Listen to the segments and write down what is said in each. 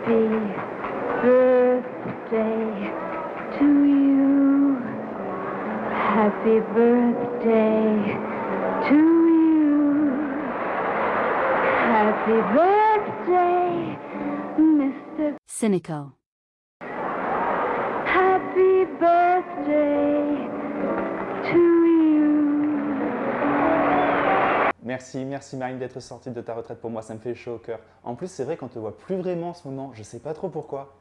Happy birthday to you. Happy birthday to you. Happy birthday, Mr. Cynical. Happy birthday to you. Merci Marine d'être sortie de ta retraite pour moi, ça me fait chaud au cœur. En plus, c'est vrai qu'on te voit plus vraiment en ce moment, je sais pas trop pourquoi.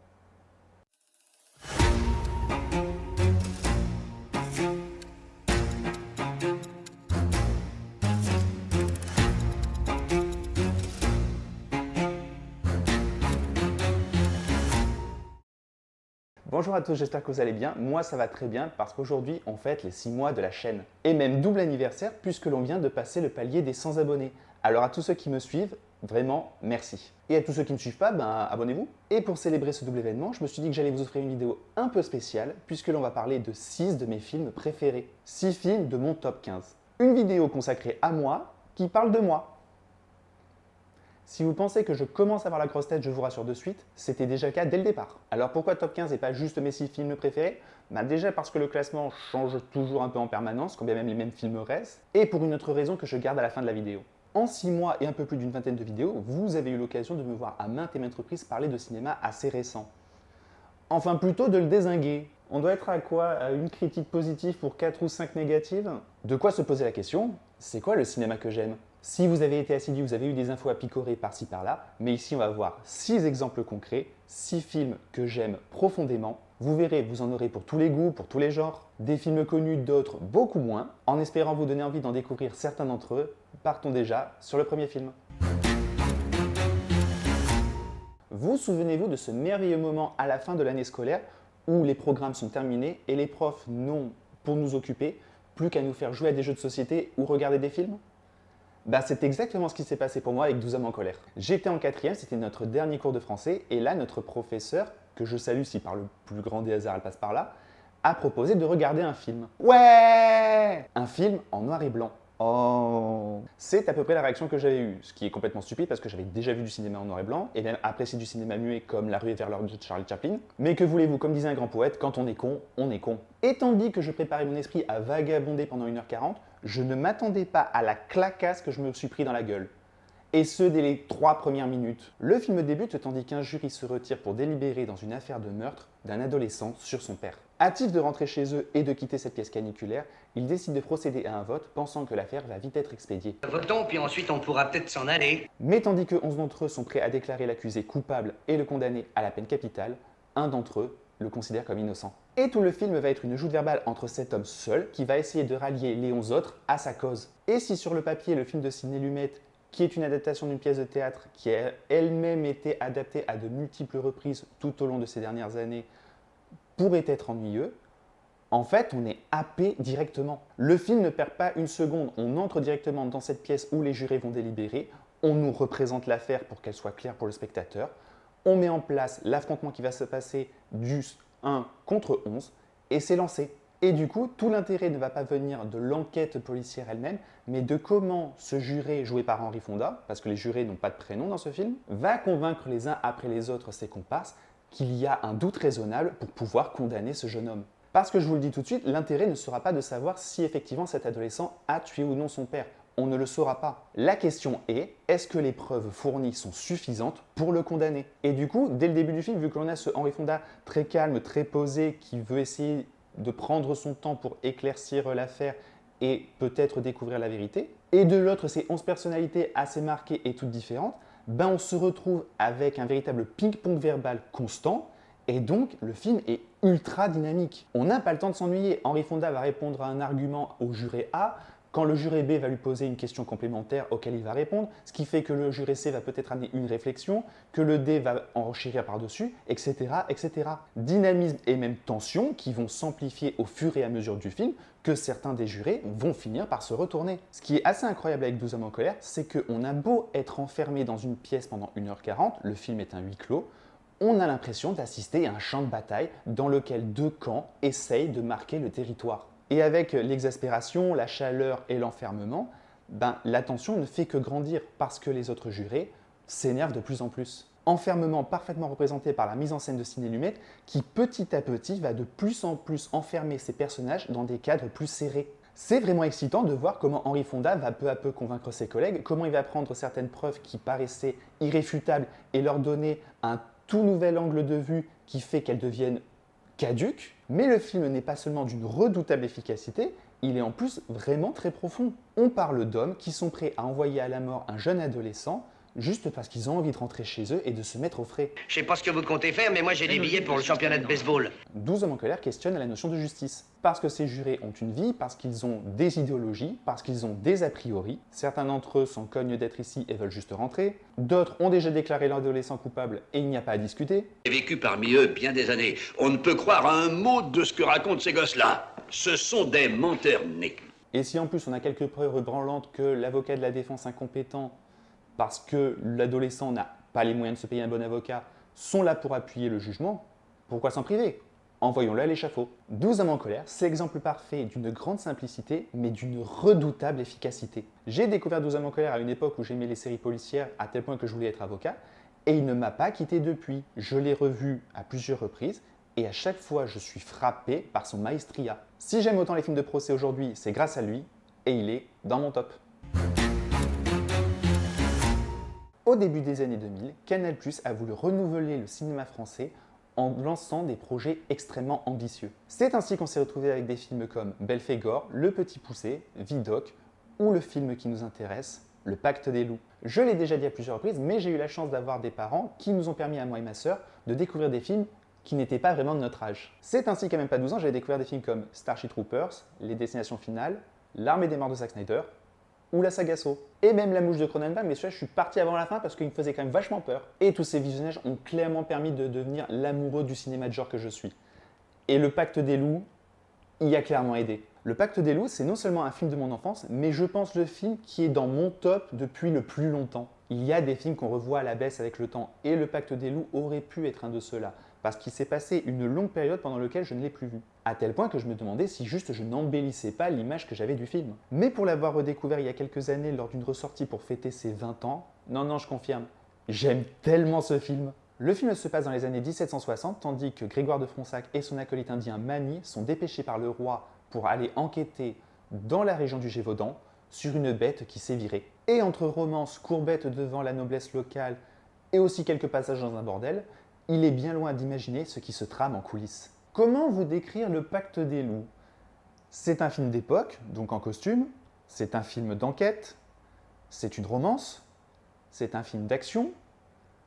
Bonjour à tous, j'espère que vous allez bien. Moi, ça va très bien parce qu'aujourd'hui, on fête les 6 mois de la chaîne. Et même double anniversaire puisque l'on vient de passer le palier des 100 abonnés. Alors à tous ceux qui me suivent, vraiment merci. Et à tous ceux qui ne me suivent pas, abonnez-vous. Et pour célébrer ce double événement, je me suis dit que j'allais vous offrir une vidéo un peu spéciale puisque l'on va parler de 6 de mes films préférés. 6 films de mon top 15. Une vidéo consacrée à moi qui parle de moi. Si vous pensez que je commence à avoir la grosse tête, je vous rassure de suite, c'était déjà le cas dès le départ. Alors pourquoi top 15 et pas juste mes 6 films préférés? Déjà parce que le classement change toujours un peu en permanence, quand bien même les mêmes films restent, et pour une autre raison que je garde à la fin de la vidéo. En 6 mois et un peu plus d'une vingtaine de vidéos, vous avez eu l'occasion de me voir à maintes et maintes reprises parler de cinéma assez récent. Enfin plutôt de le dézinguer. On doit être à quoi? À une critique positive pour 4 ou 5 négatives? De quoi se poser la question, c'est quoi le cinéma que j'aime? Si vous avez été assidu, vous avez eu des infos à picorer par-ci par-là, mais ici on va voir 6 exemples concrets, 6 films que j'aime profondément. Vous verrez, vous en aurez pour tous les goûts, pour tous les genres, des films connus, d'autres beaucoup moins. En espérant vous donner envie d'en découvrir certains d'entre eux, partons déjà sur le premier film. Vous souvenez-vous de ce merveilleux moment à la fin de l'année scolaire où les programmes sont terminés et les profs n'ont, pour nous occuper, plus qu'à nous faire jouer à des jeux de société ou regarder des films? C'est exactement ce qui s'est passé pour moi avec 12 hommes en colère. J'étais en 4e, c'était notre dernier cours de français, et là, notre professeur, que je salue si par le plus grand des hasards elle passe par là, a proposé de regarder un film. Ouais! Un film en noir et blanc. Oh! C'est à peu près la réaction que j'avais eue, ce qui est complètement stupide parce que j'avais déjà vu du cinéma en noir et blanc, et même apprécié du cinéma muet comme La ruée vers l'or de Charlie Chaplin. Mais que voulez-vous, comme disait un grand poète, quand on est con, on est con. Et tandis que je préparais mon esprit à vagabonder pendant 1h40, je ne m'attendais pas à la clacasse que je me suis pris dans la gueule. Et ce, dès les 3 premières minutes. Le film débute tandis qu'un jury se retire pour délibérer dans une affaire de meurtre d'un adolescent sur son père. Hâtifs de rentrer chez eux et de quitter cette pièce caniculaire, ils décident de procéder à un vote, pensant que l'affaire va vite être expédiée. Votons, puis ensuite on pourra peut-être s'en aller. Mais tandis que 11 d'entre eux sont prêts à déclarer l'accusé coupable et le condamner à la peine capitale, un d'entre eux le considère comme innocent. Et tout le film va être une joute verbale entre cet homme seul qui va essayer de rallier les 11 autres à sa cause. Et si sur le papier le film de Sidney Lumet, qui est une adaptation d'une pièce de théâtre qui a elle-même été adaptée à de multiples reprises tout au long de ces dernières années, pourrait être ennuyeux, en fait, on est happé directement. Le film ne perd pas une seconde, on entre directement dans cette pièce où les jurés vont délibérer, on nous représente l'affaire pour qu'elle soit claire pour le spectateur, on met en place l'affrontement qui va se passer du 1 contre 11, et c'est lancé. Et du coup, tout l'intérêt ne va pas venir de l'enquête policière elle-même, mais de comment ce juré, joué par Henry Fonda, parce que les jurés n'ont pas de prénom dans ce film, va convaincre les uns après les autres ses comparses qu'il y a un doute raisonnable pour pouvoir condamner ce jeune homme. Parce que je vous le dis tout de suite, l'intérêt ne sera pas de savoir si effectivement cet adolescent a tué ou non son père. On ne le saura pas. La question est-ce que les preuves fournies sont suffisantes pour le condamner? Et du coup, dès le début du film, vu que l'on a ce Henry Fonda très calme, très posé, qui veut essayer de prendre son temps pour éclaircir l'affaire et peut-être découvrir la vérité, et de l'autre, ces 11 personnalités assez marquées et toutes différentes, on se retrouve avec un véritable ping-pong verbal constant, et donc le film est ultra dynamique. On n'a pas le temps de s'ennuyer. Henry Fonda va répondre à un argument au juré A, quand le juré B va lui poser une question complémentaire auquel il va répondre, ce qui fait que le juré C va peut-être amener une réflexion, que le D va enchérir par-dessus, etc., etc. Dynamisme et même tension qui vont s'amplifier au fur et à mesure du film, que certains des jurés vont finir par se retourner. Ce qui est assez incroyable avec 12 hommes en colère, c'est qu'on a beau être enfermé dans une pièce pendant 1h40, le film est un huis clos, on a l'impression d'assister à un champ de bataille dans lequel deux camps essayent de marquer le territoire. Et avec l'exaspération, la chaleur et l'enfermement, la tension ne fait que grandir parce que les autres jurés s'énerve de plus en plus. Enfermement parfaitement représenté par la mise en scène de Sidney Lumet qui petit à petit va de plus en plus enfermer ses personnages dans des cadres plus serrés. C'est vraiment excitant de voir comment Henry Fonda va peu à peu convaincre ses collègues, comment il va prendre certaines preuves qui paraissaient irréfutables et leur donner un tout nouvel angle de vue qui fait qu'elles deviennent caduques. Mais le film n'est pas seulement d'une redoutable efficacité, il est en plus vraiment très profond. On parle d'hommes qui sont prêts à envoyer à la mort un jeune adolescent juste parce qu'ils ont envie de rentrer chez eux et de se mettre au frais. Je sais pas ce que vous comptez faire, mais moi j'ai des billets pour le championnat de baseball. 12 hommes en colère questionnent la notion de justice. Parce que ces jurés ont une vie, parce qu'ils ont des idéologies, parce qu'ils ont des a priori. Certains d'entre eux s'en cognent d'être ici et veulent juste rentrer. D'autres ont déjà déclaré l'adolescent coupable et il n'y a pas à discuter. J'ai vécu parmi eux bien des années. On ne peut croire à un mot de ce que racontent ces gosses-là. Ce sont des menteurs nés. Et si en plus on a quelques preuves branlantes que l'avocat de la défense incompétent, parce que l'adolescent n'a pas les moyens de se payer un bon avocat, sont là pour appuyer le jugement, pourquoi s'en priver? Envoyons-le à l'échafaud. 12 hommes en colère, c'est l'exemple parfait d'une grande simplicité, mais d'une redoutable efficacité. J'ai découvert 12 hommes en colère à une époque où j'aimais les séries policières à tel point que je voulais être avocat, et il ne m'a pas quitté depuis. Je l'ai revu à plusieurs reprises, et à chaque fois je suis frappé par son maestria. Si j'aime autant les films de procès aujourd'hui, c'est grâce à lui, et il est dans mon top. Au début des années 2000, Canal+ a voulu renouveler le cinéma français en lançant des projets extrêmement ambitieux. C'est ainsi qu'on s'est retrouvé avec des films comme Belphégor, Le Petit Poucet, Vidocq ou le film qui nous intéresse, Le Pacte des loups. Je l'ai déjà dit à plusieurs reprises, mais j'ai eu la chance d'avoir des parents qui nous ont permis à moi et ma sœur de découvrir des films qui n'étaient pas vraiment de notre âge. C'est ainsi qu'à même pas 12 ans, j'avais découvert des films comme Starship Troopers, Les Destinations Finales, L'Armée des Morts de Zack Snyder, ou La Saga Saw. Et même La Mouche de Cronenberg, mais celui-là, je suis parti avant la fin parce qu'il me faisait quand même vachement peur. Et tous ces visionnages ont clairement permis de devenir l'amoureux du cinéma de genre que je suis. Et Le Pacte des loups y a clairement aidé. Le Pacte des loups, c'est non seulement un film de mon enfance, mais je pense le film qui est dans mon top depuis le plus longtemps. Il y a des films qu'on revoit à la baisse avec le temps, et Le Pacte des loups aurait pu être un de ceux-là, parce qu'il s'est passé une longue période pendant laquelle je ne l'ai plus vu. À tel point que je me demandais si juste je n'embellissais pas l'image que j'avais du film. Mais pour l'avoir redécouvert il y a quelques années lors d'une ressortie pour fêter ses 20 ans, non, je confirme, j'aime tellement ce film. Le film se passe dans les années 1760, tandis que Grégoire de Fronsac et son acolyte indien Mani sont dépêchés par le roi pour aller enquêter dans la région du Gévaudan sur une bête qui sévirait. Et entre romance, courbette devant la noblesse locale et aussi quelques passages dans un bordel, il est bien loin d'imaginer ce qui se trame en coulisses. Comment vous décrire Le Pacte des loups? C'est un film d'époque, donc en costume, c'est un film d'enquête, c'est une romance, c'est un film d'action,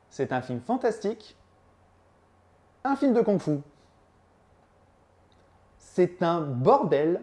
c'est un film fantastique, un film de kung-fu. C'est un bordel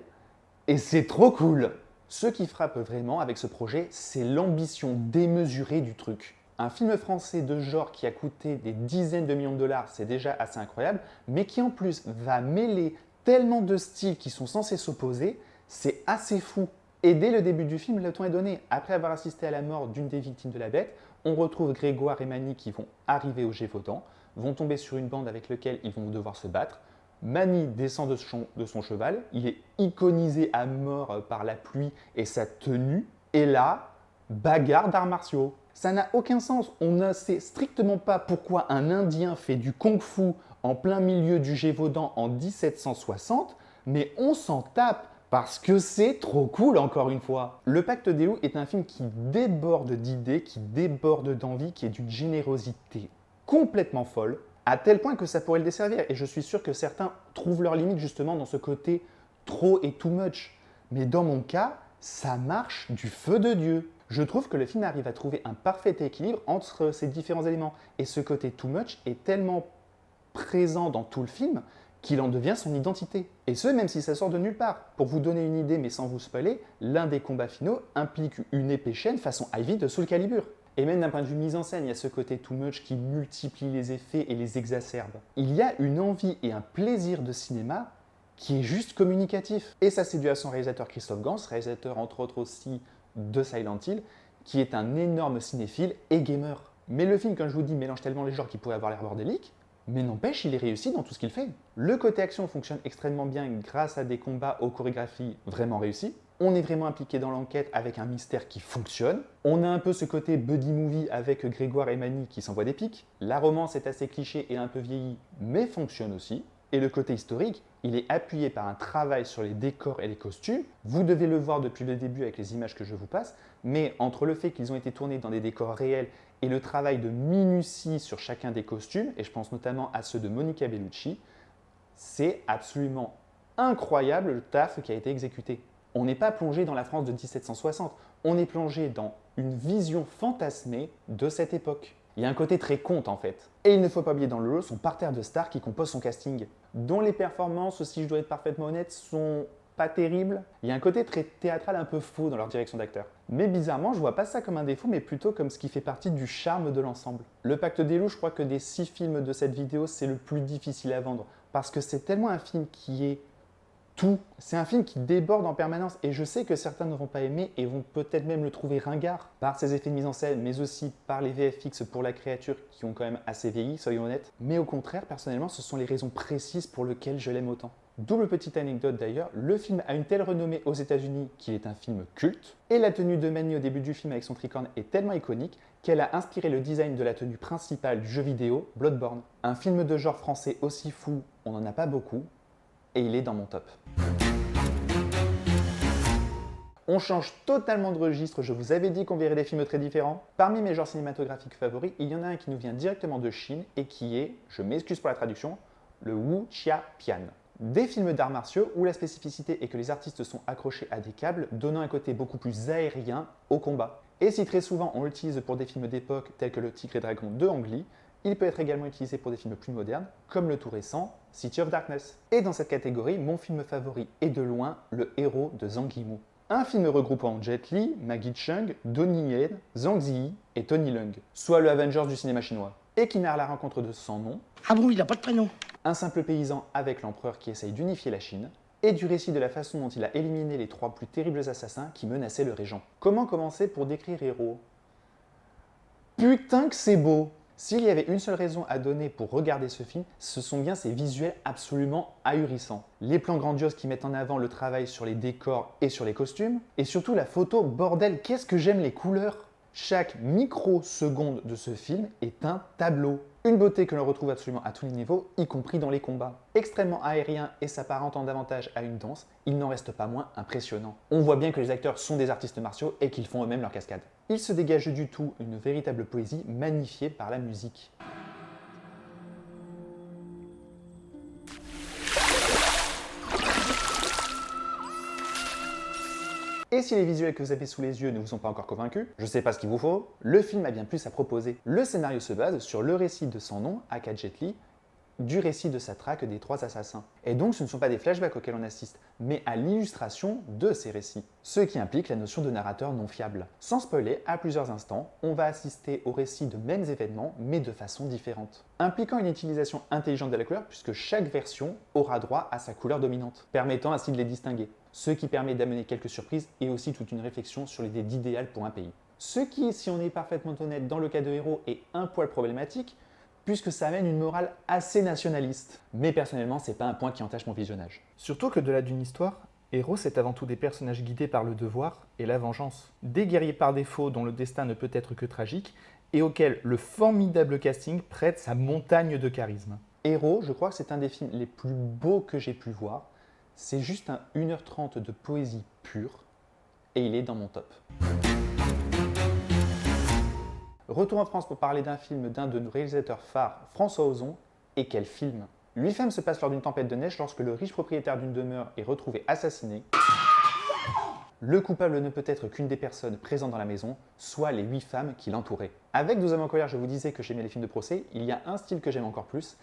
et c'est trop cool. Ce qui frappe vraiment avec ce projet, c'est l'ambition démesurée du truc. Un film français de genre qui a coûté des dizaines de millions de dollars, c'est déjà assez incroyable, mais qui en plus va mêler tellement de styles qui sont censés s'opposer, c'est assez fou. Et dès le début du film, le ton est donné. Après avoir assisté à la mort d'une des victimes de la bête, on retrouve Grégoire et Mani qui vont arriver au Gévaudan, vont tomber sur une bande avec laquelle ils vont devoir se battre. Mani descend de son cheval, il est iconisé à mort par la pluie et sa tenue, et là, bagarre d'arts martiaux. Ça n'a aucun sens, on ne sait strictement pas pourquoi un Indien fait du kung-fu en plein milieu du Gévaudan en 1760, mais on s'en tape parce que c'est trop cool encore une fois. Le Pacte des loups est un film qui déborde d'idées, qui déborde d'envie, qui est d'une générosité complètement folle, à tel point que ça pourrait le desservir. Et je suis sûr que certains trouvent leur limite justement dans ce côté trop et too much. Mais dans mon cas, ça marche du feu de Dieu. Je trouve que le film arrive à trouver un parfait équilibre entre ces différents éléments. Et ce côté too much est tellement présent dans tout le film qu'il en devient son identité. Et ce, même si ça sort de nulle part. Pour vous donner une idée, mais sans vous spoiler, l'un des combats finaux implique une épée chaîne façon Ivy de Soul Calibur. Et même d'un point de vue mise en scène, il y a ce côté too much qui multiplie les effets et les exacerbe. Il y a une envie et un plaisir de cinéma qui est juste communicatif. Et ça, c'est dû à son réalisateur Christophe Gans, réalisateur entre autres aussi de Silent Hill, qui est un énorme cinéphile et gamer. Mais le film, comme je vous dis, mélange tellement les genres qu'il pourrait avoir l'air bordélique, Mais n'empêche, il est réussi dans tout ce qu'il fait. Le côté action fonctionne extrêmement bien grâce à des combats aux chorégraphies vraiment réussies. On est vraiment impliqué dans l'enquête avec un mystère qui fonctionne. On a un peu ce côté buddy movie avec Grégoire et Mani qui s'envoient des pics. La romance est assez cliché et un peu vieillie, mais fonctionne aussi. Et le côté historique, il est appuyé par un travail sur les décors et les costumes. Vous devez le voir depuis le début avec les images que je vous passe, mais entre le fait qu'ils ont été tournés dans des décors réels et le travail de minutie sur chacun des costumes, et je pense notamment à ceux de Monica Bellucci, c'est absolument incroyable le taf qui a été exécuté. On n'est pas plongé dans la France de 1760, on est plongé dans une vision fantasmée de cette époque. Il y a un côté très conte en fait. Et il ne faut pas oublier dans le lot son parterre de stars qui composent son casting, dont les performances, si je dois être parfaitement honnête, sont pas terribles. Il y a un côté très théâtral un peu faux dans leur direction d'acteur. Mais bizarrement, je vois pas ça comme un défaut, mais plutôt comme ce qui fait partie du charme de l'ensemble. Le Pacte des loups, je crois que des 6 films de cette vidéo, c'est le plus difficile à vendre. Parce que c'est tellement un film qui est tout. C'est un film qui déborde en permanence et je sais que certains ne vont pas aimer et vont peut-être même le trouver ringard par ses effets de mise en scène, mais aussi par les VFX pour la créature qui ont quand même assez vieilli, soyons honnêtes. Mais au contraire, personnellement, ce sont les raisons précises pour lesquelles je l'aime autant. Double petite anecdote d'ailleurs, le film a une telle renommée aux États-Unis qu'il est un film culte, et la tenue de Manny au début du film avec son tricorne est tellement iconique qu'elle a inspiré le design de la tenue principale du jeu vidéo Bloodborne. Un film de genre français aussi fou, on n'en a pas beaucoup, et il est dans mon top. On change totalement de registre, je vous avais dit qu'on verrait des films très différents. Parmi mes genres cinématographiques favoris, il y en a un qui nous vient directement de Chine et qui est, je m'excuse pour la traduction, le wuxiapian. Des films d'arts martiaux où la spécificité est que les artistes sont accrochés à des câbles, donnant un côté beaucoup plus aérien au combat. Et si très souvent on l'utilise pour des films d'époque tels que Le Tigre et Dragon de Ang Lee, il peut être également utilisé pour des films plus modernes, comme le tout récent City of Darkness. Et dans cette catégorie, mon film favori est de loin Le Héros de Zhang Yimou. Un film regroupant Jet Li, Maggie Cheung, Donnie Yen, Zhang Ziyi et Tony Leung, soit le Avengers du cinéma chinois, et qui narre la rencontre de son nom. Ah bon, il n'a pas de prénom? Un simple paysan avec l'empereur qui essaye d'unifier la Chine, et du récit de la façon dont il a éliminé les 3 plus terribles assassins qui menaçaient le régent. Comment commencer pour décrire Héros? Putain que c'est beau! S'il y avait une seule raison à donner pour regarder ce film, ce sont bien ces visuels absolument ahurissants. Les plans grandioses qui mettent en avant le travail sur les décors et sur les costumes, et surtout la photo, bordel, qu'est-ce que j'aime les couleurs! Chaque microseconde de ce film est un tableau. Une beauté que l'on retrouve absolument à tous les niveaux, y compris dans les combats. Extrêmement aérien et s'apparentant davantage à une danse, il n'en reste pas moins impressionnant. On voit bien que les acteurs sont des artistes martiaux et qu'ils font eux-mêmes leurs cascades. Il se dégage du tout une véritable poésie magnifiée par la musique. Et si les visuels que vous avez sous les yeux ne vous ont pas encore convaincus, je sais pas ce qu'il vous faut, le film a bien plus à proposer. Le scénario se base sur le récit de son nom, aka Jet Li, du récit de sa traque des 3 assassins. Et donc ce ne sont pas des flashbacks auxquels on assiste, mais à l'illustration de ces récits. Ce qui implique la notion de narrateur non fiable. Sans spoiler, à plusieurs instants, on va assister au récit de mêmes événements, mais de façon différente. Impliquant une utilisation intelligente de la couleur, puisque chaque version aura droit à sa couleur dominante, permettant ainsi de les distinguer. Ce qui permet d'amener quelques surprises et aussi toute une réflexion sur l'idée d'idéal pour un pays. Ce qui, si on est parfaitement honnête dans le cas de Héros, est un poil problématique, puisque ça amène une morale assez nationaliste. Mais personnellement, c'est pas un point qui entache mon visionnage. Surtout que de là d'une histoire, Héros, c'est avant tout des personnages guidés par le devoir et la vengeance. Des guerriers par défaut dont le destin ne peut être que tragique, et auxquels le formidable casting prête sa montagne de charisme. Héros, je crois que c'est un des films les plus beaux que j'ai pu voir. C'est juste un 1h30 de poésie pure, et il est dans mon top. Retour en France pour parler d'un film d'un de nos réalisateurs phares, François Ozon, et quel film! Lui film se passe lors d'une tempête de neige lorsque le riche propriétaire d'une demeure est retrouvé assassiné. Le coupable ne peut être qu'une des personnes présentes dans la maison, soit les 8 femmes qui l'entouraient. Avec 12 hommes en colère, je vous disais que j'aimais les films de procès, il y a un style que j'aime encore plus,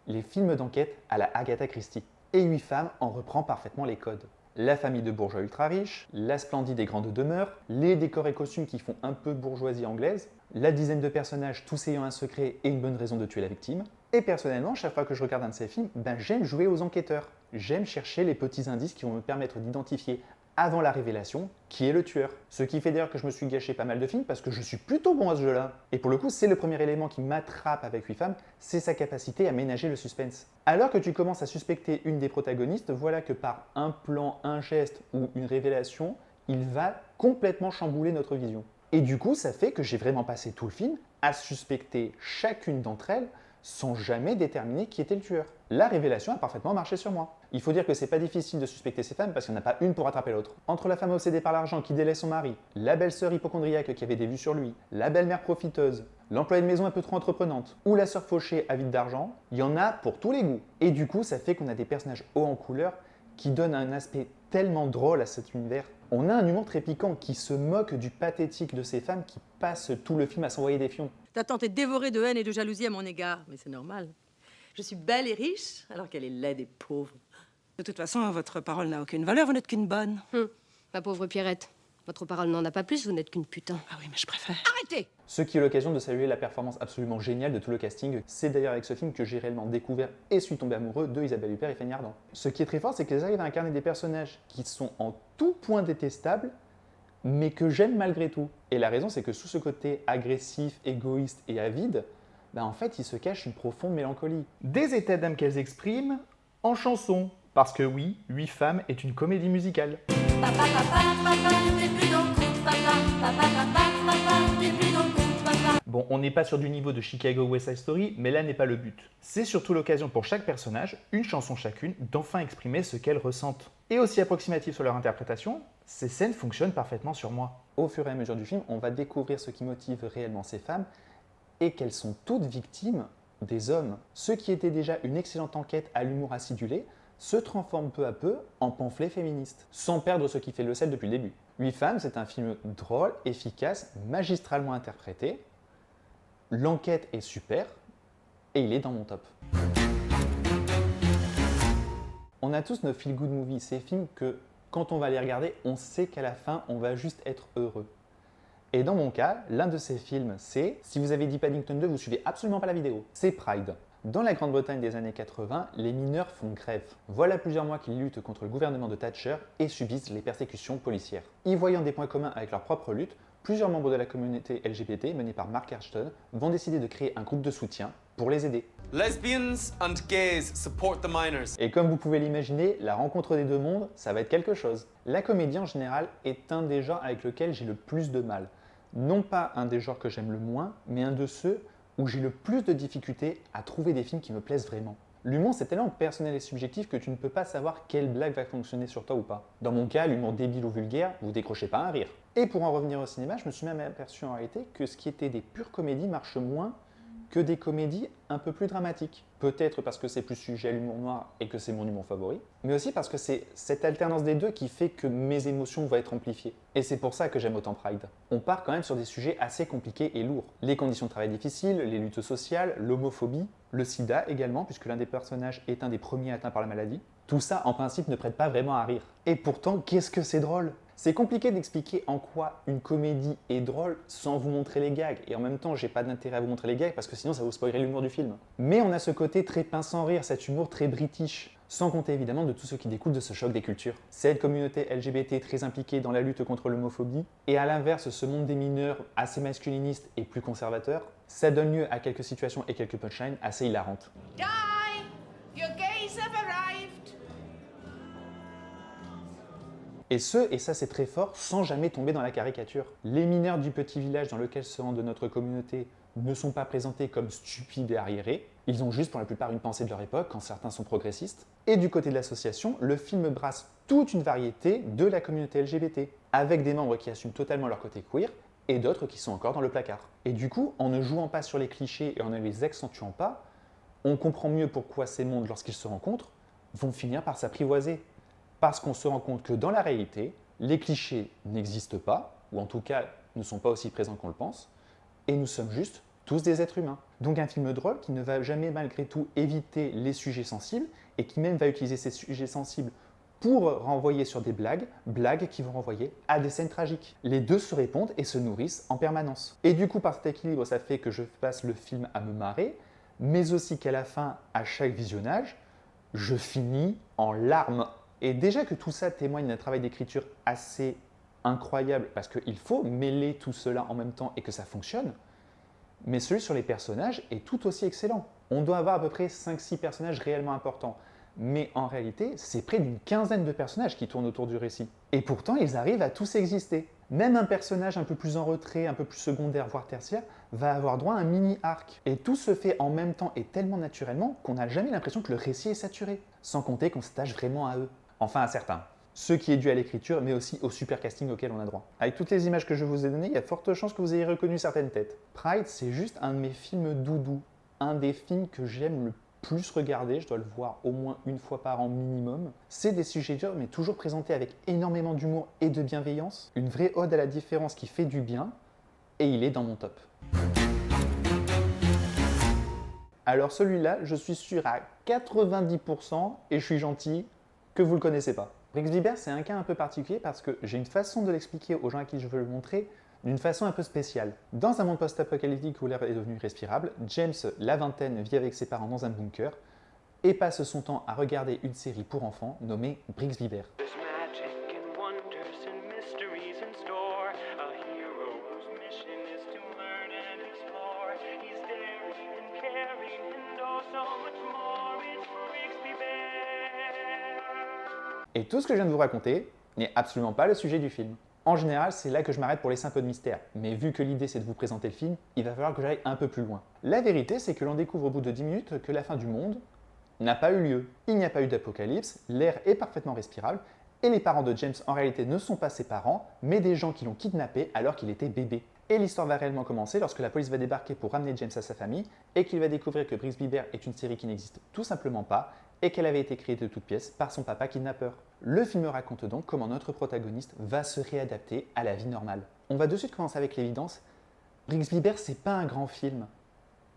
les films d'enquête à la Agatha Christie. Et 8 femmes en reprend parfaitement les codes. La famille de bourgeois ultra riches, la splendide et grande demeure, les décors et costumes qui font un peu bourgeoisie anglaise, la dizaine de personnages tous ayant un secret et une bonne raison de tuer la victime. Et personnellement, chaque fois que je regarde un de ces films, j'aime jouer aux enquêteurs. J'aime chercher les petits indices qui vont me permettre d'identifier avant la révélation qui est le tueur. Ce qui fait d'ailleurs que je me suis gâché pas mal de films parce que je suis plutôt bon à ce jeu-là. Et pour le coup, c'est le premier élément qui m'attrape avec 8 femmes, c'est sa capacité à ménager le suspense. Alors que tu commences à suspecter une des protagonistes, voilà que par un plan, un geste ou une révélation, il va complètement chambouler notre vision. Et du coup, ça fait que j'ai vraiment passé tout le film à suspecter chacune d'entre elles sans jamais déterminer qui était le tueur. La révélation a parfaitement marché sur moi. Il faut dire que c'est pas difficile de suspecter ces femmes parce qu'il n'y en a pas une pour rattraper l'autre. Entre la femme obsédée par l'argent qui délaisse son mari, la belle-sœur hypocondriaque qui avait des vues sur lui, la belle-mère profiteuse, l'employée de maison un peu trop entreprenante ou la sœur fauchée avide d'argent, il y en a pour tous les goûts. Et du coup, ça fait qu'on a des personnages hauts en couleur qui donnent un aspect tellement drôle à cet univers. On a un humour très piquant qui se moque du pathétique de ces femmes qui passent tout le film à s'envoyer des fions. Ta tante est dévorée de haine et de jalousie à mon égard, mais c'est normal. Je suis belle et riche, alors qu'elle est laide et pauvre. De toute façon, votre parole n'a aucune valeur, vous n'êtes qu'une bonne. Ma pauvre Pierrette, votre parole n'en a pas plus, vous n'êtes qu'une putain. Ah oui, mais je préfère. Arrêtez! Ce qui est l'occasion de saluer la performance absolument géniale de tout le casting. C'est d'ailleurs avec ce film que j'ai réellement découvert et suis tombé amoureux de Isabelle Huppert et Fanny Ardant. Ce qui est très fort, c'est qu'elles arrivent à incarner des personnages qui sont en tout point détestables, mais que j'aime malgré tout. Et la raison, c'est que sous ce côté agressif, égoïste et avide, en fait, il se cache une profonde mélancolie. Des états d'âme qu'elles expriment en chanson. Parce que oui, 8 femmes est une comédie musicale. Bon, on n'est pas sur du niveau de Chicago West Side Story, mais là n'est pas le but. C'est surtout l'occasion pour chaque personnage, une chanson chacune, d'enfin exprimer ce qu'elles ressentent. Et aussi approximatif sur leur interprétation, ces scènes fonctionnent parfaitement sur moi. Au fur et à mesure du film, on va découvrir ce qui motive réellement ces femmes et qu'elles sont toutes victimes des hommes. Ce qui était déjà une excellente enquête à l'humour acidulé se transforme peu à peu en pamphlet féministe, sans perdre ce qui fait le sel depuis le début. 8 femmes, c'est un film drôle, efficace, magistralement interprété. L'enquête est super et il est dans mon top. On a tous nos feel-good movies, ces films que quand on va les regarder, on sait qu'à la fin, on va juste être heureux. Et dans mon cas, l'un de ces films, c'est, si vous avez dit Paddington 2, vous suivez absolument pas la vidéo, c'est Pride. Dans la Grande-Bretagne des années 80, les mineurs font grève. Voilà plusieurs mois qu'ils luttent contre le gouvernement de Thatcher et subissent les persécutions policières. Y voyant des points communs avec leur propre lutte, plusieurs membres de la communauté LGBT, menés par Mark Ashton, vont décider de créer un groupe de soutien pour les aider. Lesbians and gays support the minors. Et comme vous pouvez l'imaginer, la rencontre des deux mondes, ça va être quelque chose. La comédie en général est un des genres avec lequel j'ai le plus de mal. Non pas un des genres que j'aime le moins, mais un de ceux où j'ai le plus de difficultés à trouver des films qui me plaisent vraiment. L'humour, c'est tellement personnel et subjectif que tu ne peux pas savoir quelle blague va fonctionner sur toi ou pas. Dans mon cas, l'humour débile ou vulgaire, vous décrochez pas un rire. Et pour en revenir au cinéma, je me suis même aperçu en réalité que ce qui était des pures comédies marche moins que des comédies un peu plus dramatiques. Peut-être parce que c'est plus sujet à l'humour noir et que c'est mon humour favori, mais aussi parce que c'est cette alternance des deux qui fait que mes émotions vont être amplifiées. Et c'est pour ça que j'aime autant Pride. On part quand même sur des sujets assez compliqués et lourds. Les conditions de travail difficiles, les luttes sociales, l'homophobie, le sida également, puisque l'un des personnages est un des premiers atteints par la maladie. Tout ça, en principe, ne prête pas vraiment à rire. Et pourtant, qu'est-ce que c'est drôle! C'est compliqué d'expliquer en quoi une comédie est drôle sans vous montrer les gags. Et en même temps, j'ai pas d'intérêt à vous montrer les gags parce que sinon ça vous spoilerait l'humour du film. Mais on a ce côté très pince sans rire, cet humour très british. Sans compter évidemment de tout ce qui découle de ce choc des cultures. Cette communauté LGBT très impliquée dans la lutte contre l'homophobie, et à l'inverse ce monde des mineurs assez masculiniste et plus conservateur, ça donne lieu à quelques situations et quelques punchlines assez hilarantes. Die! Your gays have arrived! Et ça c'est très fort, sans jamais tomber dans la caricature. Les mineurs du petit village dans lequel se rend de notre communauté ne sont pas présentés comme stupides et arriérés. Ils ont juste pour la plupart une pensée de leur époque, quand certains sont progressistes. Et du côté de l'association, le film brasse toute une variété de la communauté LGBT, avec des membres qui assument totalement leur côté queer, et d'autres qui sont encore dans le placard. Et du coup, en ne jouant pas sur les clichés et en ne les accentuant pas, on comprend mieux pourquoi ces mondes, lorsqu'ils se rencontrent, vont finir par s'apprivoiser. Parce qu'on se rend compte que dans la réalité, les clichés n'existent pas, ou en tout cas ne sont pas aussi présents qu'on le pense, et nous sommes juste tous des êtres humains. Donc un film drôle qui ne va jamais malgré tout éviter les sujets sensibles, et qui même va utiliser ces sujets sensibles pour renvoyer sur des blagues qui vont renvoyer à des scènes tragiques. Les deux se répondent et se nourrissent en permanence. Et du coup, par cet équilibre, ça fait que je passe le film à me marrer, mais aussi qu'à la fin, à chaque visionnage, je finis en larmes. Et déjà que tout ça témoigne d'un travail d'écriture assez incroyable, parce qu'il faut mêler tout cela en même temps et que ça fonctionne, mais celui sur les personnages est tout aussi excellent. On doit avoir à peu près 5-6 personnages réellement importants, mais en réalité, c'est près d'une quinzaine de personnages qui tournent autour du récit. Et pourtant, ils arrivent à tous exister. Même un personnage un peu plus en retrait, un peu plus secondaire, voire tertiaire, va avoir droit à un mini-arc. Et tout se fait en même temps et tellement naturellement qu'on n'a jamais l'impression que le récit est saturé. Sans compter qu'on s'attache vraiment à eux. Enfin à certains. Ce qui est dû à l'écriture, mais aussi au super casting auquel on a droit. Avec toutes les images que je vous ai données, il y a forte chance que vous ayez reconnu certaines têtes. Pride, c'est juste un de mes films doudou. Un des films que j'aime le plus regarder, je dois le voir au moins une fois par an minimum. C'est des sujets durs, mais toujours présentés avec énormément d'humour et de bienveillance. Une vraie ode à la différence qui fait du bien, et il est dans mon top. Alors celui-là, je suis sûr à 90%, et je suis gentil, que vous ne le connaissez pas. Brix Bibert, c'est un cas un peu particulier parce que j'ai une façon de l'expliquer aux gens à qui je veux le montrer d'une façon un peu spéciale. Dans un monde post-apocalyptique où l'air est devenu respirable, James, la vingtaine, vit avec ses parents dans un bunker et passe son temps à regarder une série pour enfants nommée Brix Bibert. Et tout ce que je viens de vous raconter n'est absolument pas le sujet du film. En général, c'est là que je m'arrête pour laisser un peu de mystère. Mais vu que l'idée c'est de vous présenter le film, il va falloir que j'aille un peu plus loin. La vérité, c'est que l'on découvre au bout de 10 minutes que la fin du monde n'a pas eu lieu. Il n'y a pas eu d'apocalypse, l'air est parfaitement respirable, et les parents de James en réalité ne sont pas ses parents, mais des gens qui l'ont kidnappé alors qu'il était bébé. Et l'histoire va réellement commencer lorsque la police va débarquer pour ramener James à sa famille, et qu'il va découvrir que Brix Bibert est une série qui n'existe tout simplement pas, et qu'elle avait été créée de toutes pièces par son papa kidnappeur. Le film raconte donc comment notre protagoniste va se réadapter à la vie normale. On va de suite commencer avec l'évidence. Brix Bibert, c'est pas un grand film.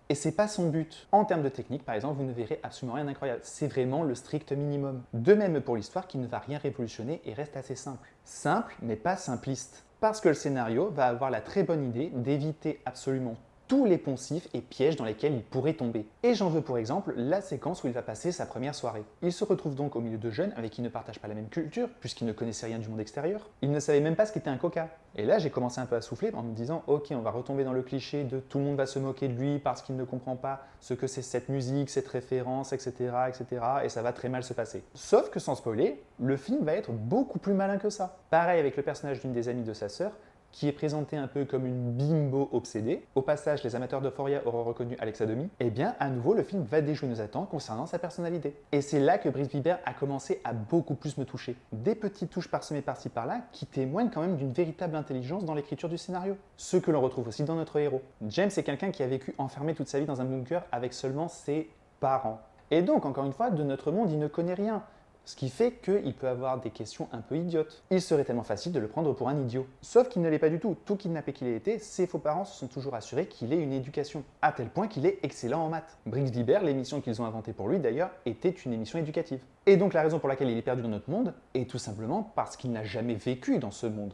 Et c'est pas son but. En termes de technique, par exemple, vous ne verrez absolument rien d'incroyable. C'est vraiment le strict minimum. De même pour l'histoire qui ne va rien révolutionner et reste assez simple. Simple, mais pas simpliste. Parce que le scénario va avoir la très bonne idée d'éviter absolument tous les poncifs et pièges dans lesquels il pourrait tomber. Et j'en veux pour exemple la séquence où il va passer sa première soirée. Il se retrouve donc au milieu de jeunes avec qui il ne partagent pas la même culture, puisqu'il ne connaissait rien du monde extérieur. Il ne savait même pas ce qu'était un coca. Et là, j'ai commencé un peu à souffler en me disant « Ok, on va retomber dans le cliché de tout le monde va se moquer de lui parce qu'il ne comprend pas ce que c'est cette musique, cette référence, etc., etc. et ça va très mal se passer. » Sauf que sans spoiler, le film va être beaucoup plus malin que ça. Pareil avec le personnage d'une des amies de sa sœur, qui est présenté un peu comme une bimbo obsédée. Au passage, les amateurs d'Euphoria auront reconnu Alexa Domi. Eh bien, à nouveau, le film va déjouer nos attentes concernant sa personnalité. Et c'est là que Brix Bibert a commencé à beaucoup plus me toucher. Des petites touches parsemées par-ci par-là qui témoignent quand même d'une véritable intelligence dans l'écriture du scénario. Ce que l'on retrouve aussi dans notre héros. James est quelqu'un qui a vécu enfermé toute sa vie dans un bunker avec seulement ses parents. Et donc, encore une fois, de notre monde, il ne connaît rien. Ce qui fait qu'il peut avoir des questions un peu idiotes. Il serait tellement facile de le prendre pour un idiot. Sauf qu'il ne l'est pas du tout. Tout kidnappé qu'il ait été, ses faux parents se sont toujours assurés qu'il ait une éducation. À tel point qu'il est excellent en maths. Brix Bibert, l'émission qu'ils ont inventée pour lui d'ailleurs, était une émission éducative. Et donc la raison pour laquelle il est perdu dans notre monde est tout simplement parce qu'il n'a jamais vécu dans ce monde.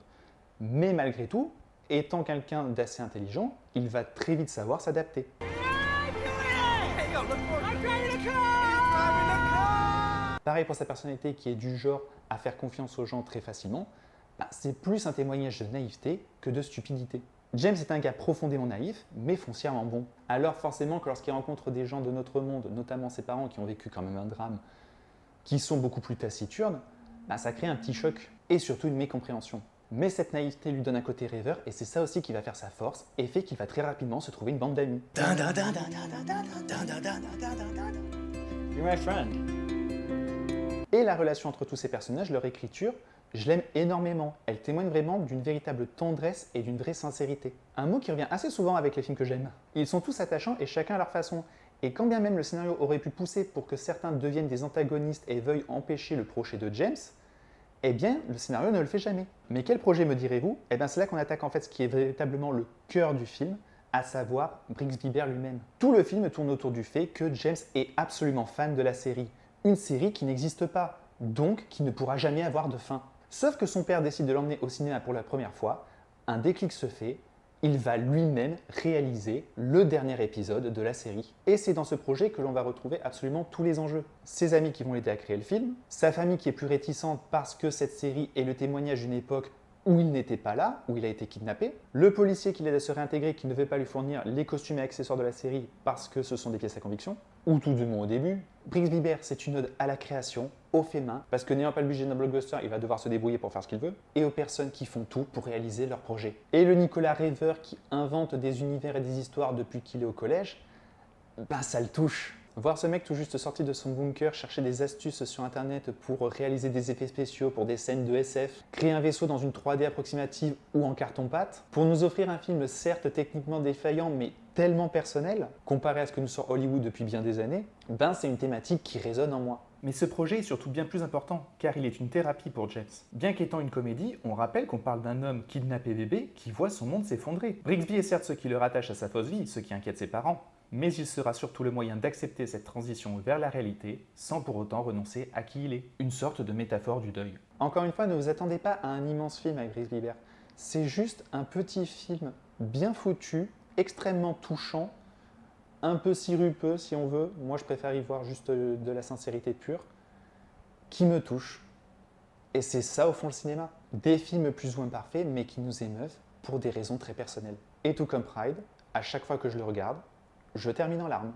Mais malgré tout, étant quelqu'un d'assez intelligent, il va très vite savoir s'adapter. Pareil pour sa personnalité qui est du genre à faire confiance aux gens très facilement, c'est plus un témoignage de naïveté que de stupidité. James est un gars profondément naïf, mais foncièrement bon. Alors forcément que lorsqu'il rencontre des gens de notre monde, notamment ses parents qui ont vécu quand même un drame, qui sont beaucoup plus taciturnes, ça crée un petit choc et surtout une mécompréhension. Mais cette naïveté lui donne un côté rêveur et c'est ça aussi qui va faire sa force et fait qu'il va très rapidement se trouver une bande d'amis. You're my friend. Et la relation entre tous ces personnages, leur écriture, je l'aime énormément. Elle témoigne vraiment d'une véritable tendresse et d'une vraie sincérité. Un mot qui revient assez souvent avec les films que j'aime. Ils sont tous attachants et chacun à leur façon. Et quand bien même le scénario aurait pu pousser pour que certains deviennent des antagonistes et veuillent empêcher le projet de James, eh bien, le scénario ne le fait jamais. Mais quel projet me direz-vous ? Eh bien, c'est là qu'on attaque en fait ce qui est véritablement le cœur du film, à savoir Brix Bibert lui-même. Tout le film tourne autour du fait que James est absolument fan de la série. Une série qui n'existe pas, donc qui ne pourra jamais avoir de fin. Sauf que son père décide de l'emmener au cinéma pour la première fois, un déclic se fait, il va lui-même réaliser le dernier épisode de la série. Et c'est dans ce projet que l'on va retrouver absolument tous les enjeux. Ses amis qui vont l'aider à créer le film, sa famille qui est plus réticente parce que cette série est le témoignage d'une époque où il n'était pas là, où il a été kidnappé, le policier qui l'aide à se réintégrer, qui ne veut pas lui fournir les costumes et accessoires de la série parce que ce sont des pièces à conviction, ou tout du moins au début. Brixby Bear, c'est une ode à la création, aux faits main, parce que n'ayant pas le budget d'un blockbuster, il va devoir se débrouiller pour faire ce qu'il veut, et aux personnes qui font tout pour réaliser leur projet. Et le Nicolas rêveur qui invente des univers et des histoires depuis qu'il est au collège, ben ça le touche. Voir ce mec tout juste sorti de son bunker chercher des astuces sur internet pour réaliser des effets spéciaux pour des scènes de SF, créer un vaisseau dans une 3D approximative ou en carton-pâte, pour nous offrir un film certes techniquement défaillant mais tellement personnel, comparé à ce que nous sort Hollywood depuis bien des années, ben c'est une thématique qui résonne en moi. Mais ce projet est surtout bien plus important, car il est une thérapie pour James. Bien qu'étant une comédie, on rappelle qu'on parle d'un homme kidnappé bébé qui voit son monde s'effondrer. Brixby est certes ce qui le rattache à sa fausse vie, ce qui inquiète ses parents, mais il sera surtout le moyen d'accepter cette transition vers la réalité sans pour autant renoncer à qui il est. Une sorte de métaphore du deuil. Encore une fois, ne vous attendez pas à un immense film avec Brixby Bear. C'est juste un petit film bien foutu, extrêmement touchant, un peu sirupeux si on veut. Moi, je préfère y voir juste de la sincérité pure, qui me touche. Et c'est ça au fond le cinéma. Des films plus ou moins parfaits, mais qui nous émeuvent pour des raisons très personnelles. Et tout comme Pride, à chaque fois que je le regarde, je termine en larmes.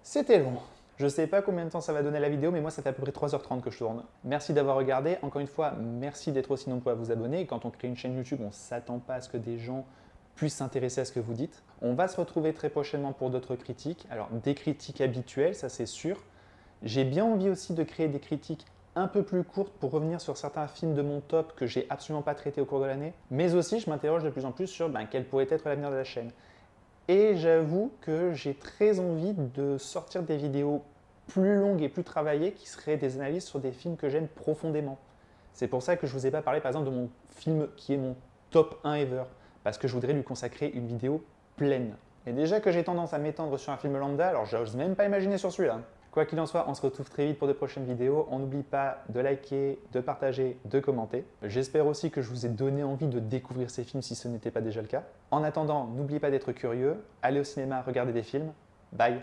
C'était long. Je sais pas combien de temps ça va donner la vidéo, mais moi ça fait à peu près 3h30 que je tourne. Merci d'avoir regardé. Encore une fois, merci d'être aussi nombreux à vous abonner. Quand on crée une chaîne YouTube, on ne s'attend pas à ce que des gens puissent s'intéresser à ce que vous dites. On va se retrouver très prochainement pour d'autres critiques. Alors des critiques habituelles, ça c'est sûr. J'ai bien envie aussi de créer des critiques un peu plus courtes pour revenir sur certains films de mon top que j'ai absolument pas traités au cours de l'année. Mais aussi, je m'interroge de plus en plus sur quel pourrait être l'avenir de la chaîne. Et j'avoue que j'ai très envie de sortir des vidéos plus longues et plus travaillées qui seraient des analyses sur des films que j'aime profondément. C'est pour ça que je ne vous ai pas parlé par exemple de mon film qui est mon top 1 ever, parce que je voudrais lui consacrer une vidéo pleine. Et déjà que j'ai tendance à m'étendre sur un film lambda, alors j'ose même pas imaginer sur celui-là. Quoi qu'il en soit, on se retrouve très vite pour de prochaines vidéos. On n'oublie pas de liker, de partager, de commenter. J'espère aussi que je vous ai donné envie de découvrir ces films si ce n'était pas déjà le cas. En attendant, n'oubliez pas d'être curieux, allez au cinéma, regardez des films. Bye!